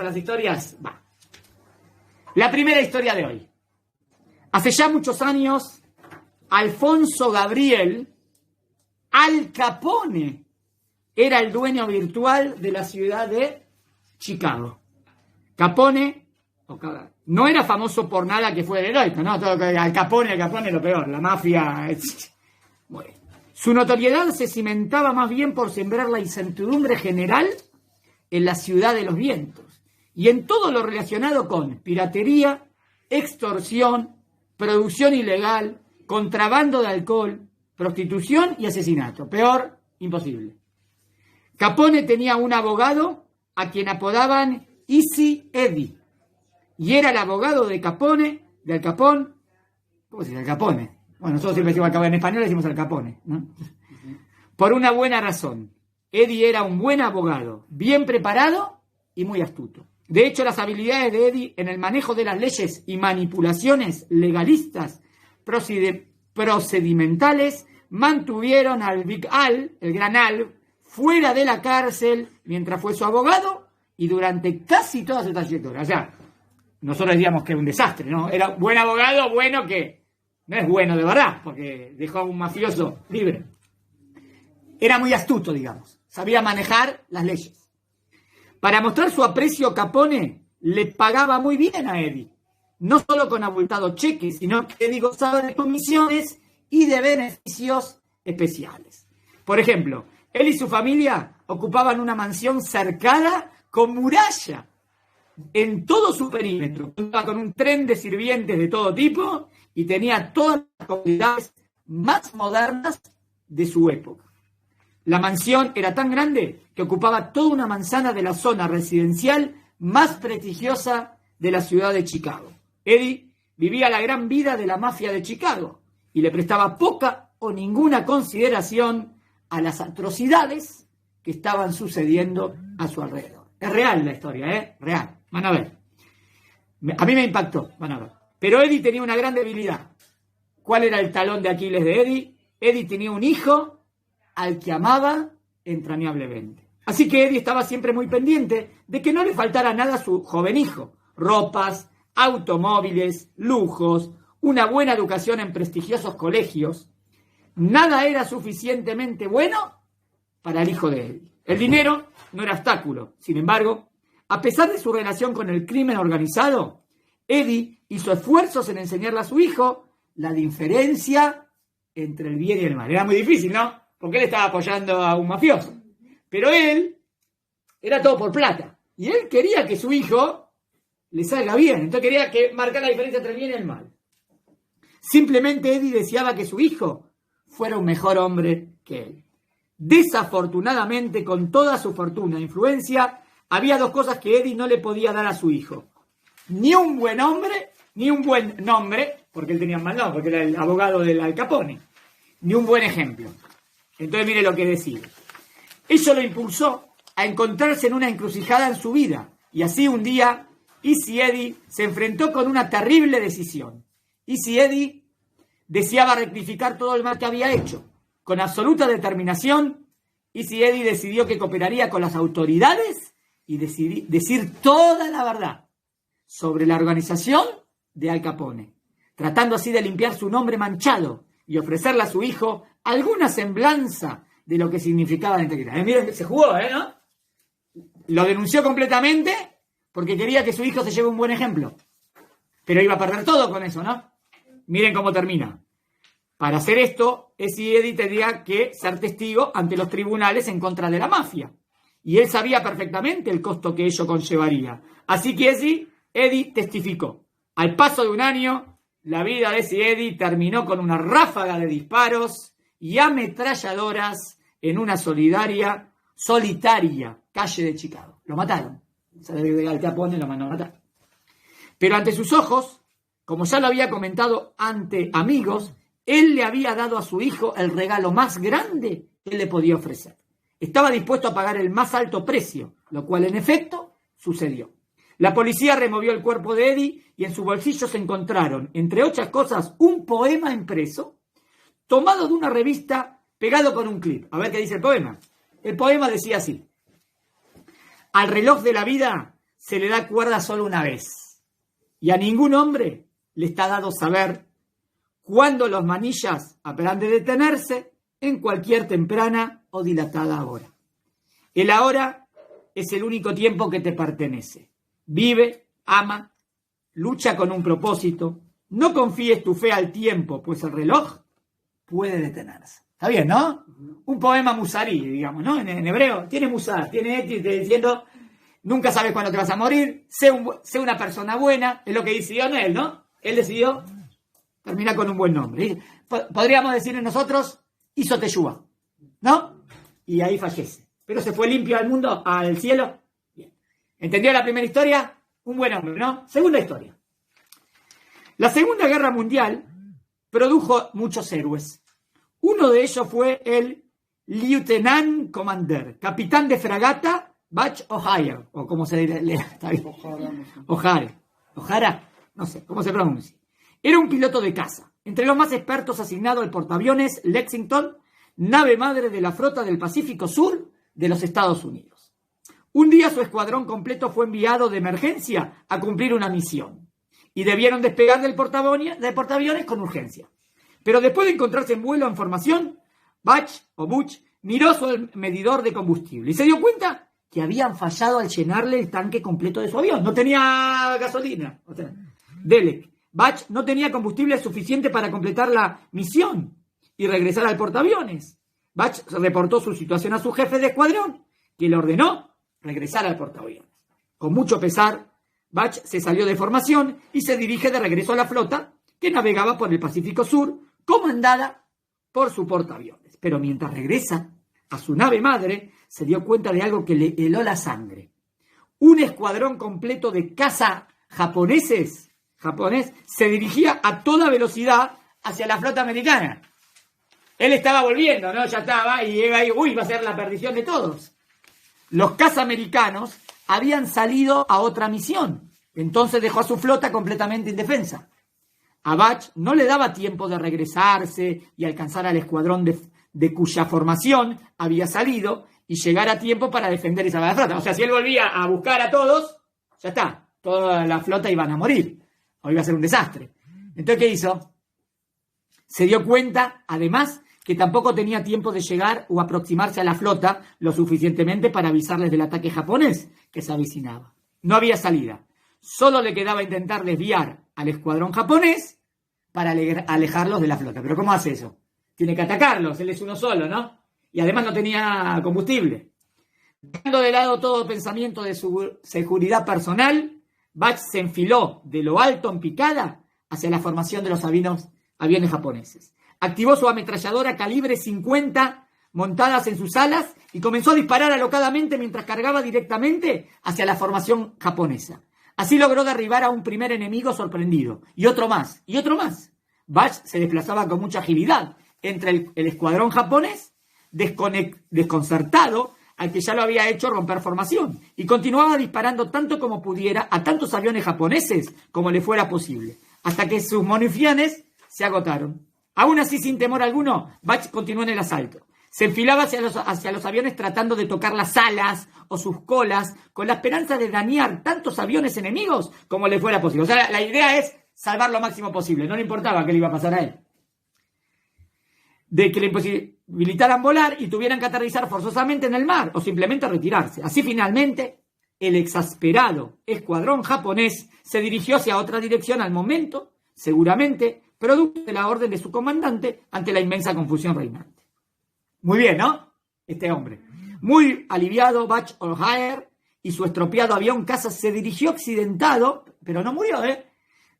a las historias? Va. La primera historia de hoy. Hace ya muchos años, Alfonso Gabriel Al Capone era el dueño virtual de la ciudad de Chicago. Capone no era famoso por nada que fue heroico, ¿no? Al Capone lo peor, la mafia. Bueno. Su notoriedad se cimentaba más bien por sembrar la incertidumbre general en la ciudad de los vientos y en todo lo relacionado con piratería, extorsión, producción ilegal, contrabando de alcohol, prostitución y asesinato. Peor, imposible. Capone tenía un abogado a quien apodaban Easy Eddie y era el abogado de Capone, de Al Capone. ¿Cómo se dice Al Capone? Bueno, nosotros siempre decimos Al Capone, en español decimos Al Capone, ¿no? Por una buena razón. Eddie era un buen abogado, bien preparado y muy astuto. De hecho, las habilidades de Eddie en el manejo de las leyes y manipulaciones legalistas procedimentales mantuvieron al Big Al, el gran Al, fuera de la cárcel mientras fue su abogado y durante casi toda su trayectoria. O sea, nosotros decíamos que era un desastre, ¿no? Era un buen abogado, bueno que no es bueno de verdad, porque dejó a un mafioso libre. Era muy astuto, digamos. Sabía manejar las leyes. Para mostrar su aprecio, Capone le pagaba muy bien a Eddie. No solo con abultados cheques, sino que Eddie gozaba de comisiones y de beneficios especiales. Por ejemplo, él y su familia ocupaban una mansión cercada con muralla en todo su perímetro. Contaba con un tren de sirvientes de todo tipo y tenía todas las comodidades más modernas de su época. La mansión era tan grande que ocupaba toda una manzana de la zona residencial más prestigiosa de la ciudad de Chicago. Eddie vivía la gran vida de la mafia de Chicago y le prestaba poca o ninguna consideración a las atrocidades que estaban sucediendo a su alrededor. Es real la historia, ¿eh? Real. Van a ver. A mí me impactó, van a ver. Pero Eddie tenía una gran debilidad. ¿Cuál era el talón de Aquiles de Eddie? Eddie tenía un hijo al que amaba entrañablemente. Así que Eddie estaba siempre muy pendiente de que no le faltara nada a su joven hijo. Ropas, automóviles, lujos, una buena educación en prestigiosos colegios. Nada era suficientemente bueno para el hijo de Eddie. El dinero no era obstáculo. Sin embargo, a pesar de su relación con el crimen organizado, Eddie hizo esfuerzos en enseñarle a su hijo la diferencia entre el bien y el mal. Era muy difícil, ¿no? Porque él estaba apoyando a un mafioso. Pero él era todo por plata. Y él quería que su hijo le salga bien. Entonces quería que marcar la diferencia entre el bien y el mal. Simplemente Eddie deseaba que su hijo fuera un mejor hombre que él. Desafortunadamente, con toda su fortuna e influencia, había dos cosas que Eddie no le podía dar a su hijo. Ni un buen hombre, ni un buen nombre, porque él tenía mal nombre, porque era el abogado del Al Capone, ni un buen ejemplo. Entonces mire lo que decía. Eso lo impulsó a encontrarse en una encrucijada en su vida. Y así un día, Easy Eddie se enfrentó con una terrible decisión. Easy Eddie deseaba rectificar todo el mal que había hecho. Con absoluta determinación, Easy Eddie decidió que cooperaría con las autoridades y decir toda la verdad sobre la organización de Al Capone, tratando así de limpiar su nombre manchado y ofrecerle a su hijo alguna semblanza de lo que significaba la integridad. Miren, se jugó, ¿no? Lo denunció completamente porque quería que su hijo se lleve un buen ejemplo. Pero iba a perder todo con eso, ¿no? Miren cómo termina. Para hacer esto, Eddie tendría que ser testigo ante los tribunales en contra de la mafia. Y él sabía perfectamente el costo que ello conllevaría. Así que Eddie testificó. Al paso de un año, la vida de Eddie terminó con una ráfaga de disparos y ametralladoras en una solitaria calle de Chicago. Lo mataron. Al Capone lo mandó a matar. Pero ante sus ojos, como ya lo había comentado ante amigos, él le había dado a su hijo el regalo más grande que él le podía ofrecer. Estaba dispuesto a pagar el más alto precio, lo cual en efecto sucedió. La policía removió el cuerpo de Eddie y en su bolsillo se encontraron, entre otras cosas, un poema impreso, tomado de una revista, pegado con un clip. A ver qué dice el poema. El poema decía así: al reloj de la vida se le da cuerda solo una vez. Y a ningún hombre le está dado saber cuándo los manillas habrán de detenerse en cualquier temprana o dilatada hora. El ahora es el único tiempo que te pertenece. Vive, ama, lucha con un propósito. No confíes tu fe al tiempo, pues el reloj puede detenerse. Está bien, ¿no? Un poema musarí, digamos, ¿no? En hebreo. Tiene musar, tiene diciendo, nunca sabes cuándo te vas a morir, sé una persona buena, es lo que decidió él, ¿no? Él decidió terminar con un buen nombre. Podríamos decir en nosotros, hizo teshuvá, ¿no? Y ahí fallece. Pero se fue limpio al mundo, al cielo. Bien. ¿Entendió la primera historia? Un buen hombre, ¿no? Segunda historia. La Segunda Guerra Mundial produjo muchos héroes. Uno de ellos fue el Lieutenant Commander, capitán de fragata Bach O'Hare, o como se le está bien. O'Hara, no sé, ¿cómo se pronuncia? Era un piloto de caza, entre los más expertos asignado al portaaviones Lexington, nave madre de la flota del Pacífico Sur de los Estados Unidos. Un día su escuadrón completo fue enviado de emergencia a cumplir una misión y debieron despegar del portaaviones con urgencia. Pero después de encontrarse en vuelo en formación, Butch miró su medidor de combustible y se dio cuenta que habían fallado al llenarle el tanque completo de su avión. No tenía gasolina. O sea, Butch no tenía combustible suficiente para completar la misión y regresar al portaaviones. Butch reportó su situación a su jefe de escuadrón, que le ordenó regresar al portaaviones. Con mucho pesar, Butch se salió de formación y se dirige de regreso a la flota que navegaba por el Pacífico Sur, comandada por su portaaviones. Pero mientras regresa a su nave madre, se dio cuenta de algo que le heló la sangre. Un escuadrón completo de caza japonés se dirigía a toda velocidad hacia la flota americana. Él estaba volviendo, ¿no? Ya estaba, y llega ahí, uy, va a ser la perdición de todos. Los cazamericanos habían salido a otra misión, entonces dejó a su flota completamente indefensa. A Butch no le daba tiempo de regresarse y alcanzar al escuadrón de cuya formación había salido y llegar a tiempo para defender y salvar la flota. O sea, si él volvía a buscar a todos, ya está, toda la flota iban a morir, o iba a ser un desastre. Entonces, ¿qué hizo? Se dio cuenta, además, que tampoco tenía tiempo de llegar o aproximarse a la flota lo suficientemente para avisarles del ataque japonés que se avecinaba. No había salida. Solo le quedaba intentar desviar al escuadrón japonés para alejarlos de la flota. ¿Pero cómo hace eso? Tiene que atacarlos, él es uno solo, ¿no? Y además no tenía combustible. Dejando de lado todo pensamiento de su seguridad personal, Butch se enfiló de lo alto en picada hacia la formación de los aviones japoneses. Activó su ametralladora calibre 50 montadas en sus alas y comenzó a disparar alocadamente mientras cargaba directamente hacia la formación japonesa. Así logró derribar a un primer enemigo sorprendido, y otro más, y otro más. Butch se desplazaba con mucha agilidad entre el escuadrón japonés, desconcertado, al que ya lo había hecho romper formación, y continuaba disparando tanto como pudiera a tantos aviones japoneses como le fuera posible, hasta que sus municiones se agotaron. Aún así, sin temor alguno, Butch continuó en el asalto. Se enfilaba hacia los aviones tratando de tocar las alas o sus colas con la esperanza de dañar tantos aviones enemigos como le fuera posible. O sea, la idea es salvar lo máximo posible. No le importaba qué le iba a pasar a él. De que le imposibilitaran volar y tuvieran que aterrizar forzosamente en el mar o simplemente retirarse. Así finalmente, el exasperado escuadrón japonés se dirigió hacia otra dirección al momento, seguramente producto de la orden de su comandante ante la inmensa confusión reinante. Muy bien, ¿no? Este hombre. Muy aliviado, Butch O'Hare y su estropeado avión caza se dirigió accidentado, pero no murió, ¿eh?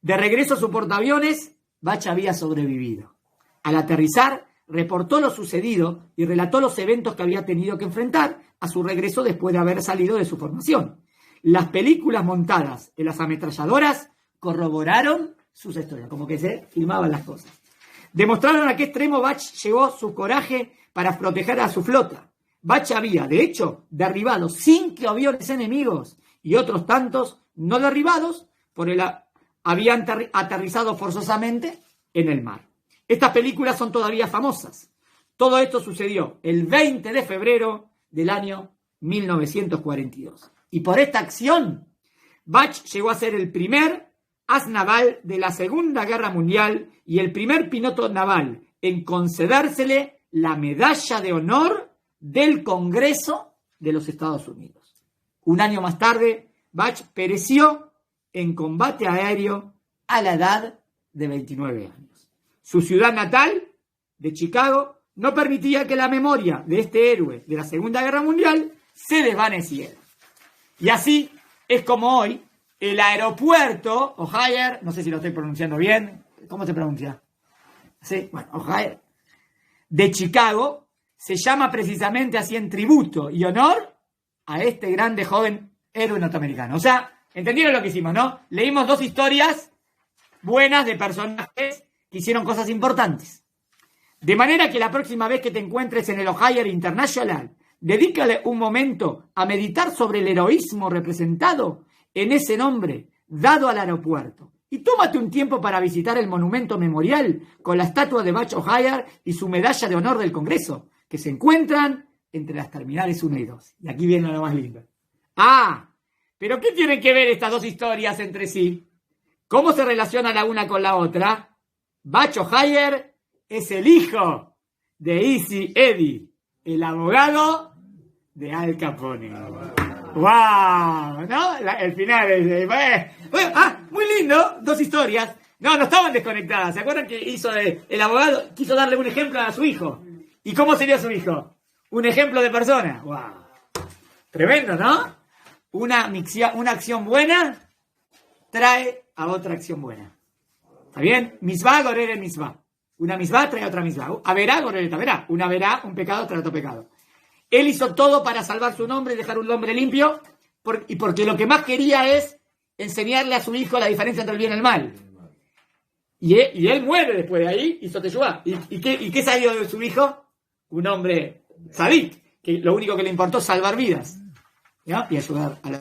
De regreso a su portaaviones, Butch había sobrevivido. Al aterrizar, reportó lo sucedido y relató los eventos que había tenido que enfrentar a su regreso después de haber salido de su formación. Las películas montadas en las ametralladoras corroboraron sus historias, como que se filmaban las cosas. Demostraron a qué extremo Butch llevó su coraje para proteger a su flota. Butch había, de hecho, derribado 5 aviones enemigos y otros tantos no derribados habían aterrizado forzosamente en el mar. Estas películas son todavía famosas. Todo esto sucedió el 20 de febrero del año 1942. Y por esta acción Bach llegó a ser el primer as naval de la Segunda Guerra Mundial y el primer piloto naval en concedérsele la medalla de honor del Congreso de los Estados Unidos. Un año más tarde, Bach pereció en combate aéreo a la edad de 29 años. Su ciudad natal, de Chicago, no permitía que la memoria de este héroe de la Segunda Guerra Mundial se desvaneciera. Y así es como hoy el aeropuerto O'Hare, no sé si lo estoy pronunciando bien, ¿cómo se pronuncia? Sí, bueno, O'Hare, de Chicago, se llama precisamente así en tributo y honor a este grande joven héroe norteamericano. O sea, ¿entendieron lo que hicimos, no? Leímos dos historias buenas de personajes que hicieron cosas importantes. De manera que la próxima vez que te encuentres en el O'Hare International, dedícale un momento a meditar sobre el heroísmo representado en ese nombre dado al aeropuerto. Y tómate un tiempo para visitar el monumento memorial con la estatua de Bach O'Hare y su medalla de honor del Congreso, que se encuentran entre las terminales 1 y 2. Y aquí viene lo más lindo. Ah, pero ¿qué tienen que ver estas dos historias entre sí? ¿Cómo se relaciona la una con la otra? Bach O'Hare es el hijo de Easy Eddie, el abogado de Al Capone. ¡Wow! ¿No? El final es... muy lindo, dos historias. No estaban desconectadas. ¿Se acuerdan que hizo el abogado? Quiso darle un ejemplo a su hijo. ¿Y cómo sería su hijo? Un ejemplo de persona. ¡Wow! Tremendo, ¿no? Una acción buena trae a otra acción buena. ¿Está bien? Misvá, gorere, misvá. Una misvá trae a otra misvá. Averá, gorere, taverá. Una verá, un pecado trae a otro pecado. Él hizo todo para salvar su nombre y dejar un nombre limpio, y porque lo que más quería es enseñarle a su hijo la diferencia entre el bien y el mal. Y él muere después de ahí, hizo teshuvá. ¿Y qué salió de su hijo? Un hombre sadik, que lo único que le importó es salvar vidas, ¿ya? Y ayudar a la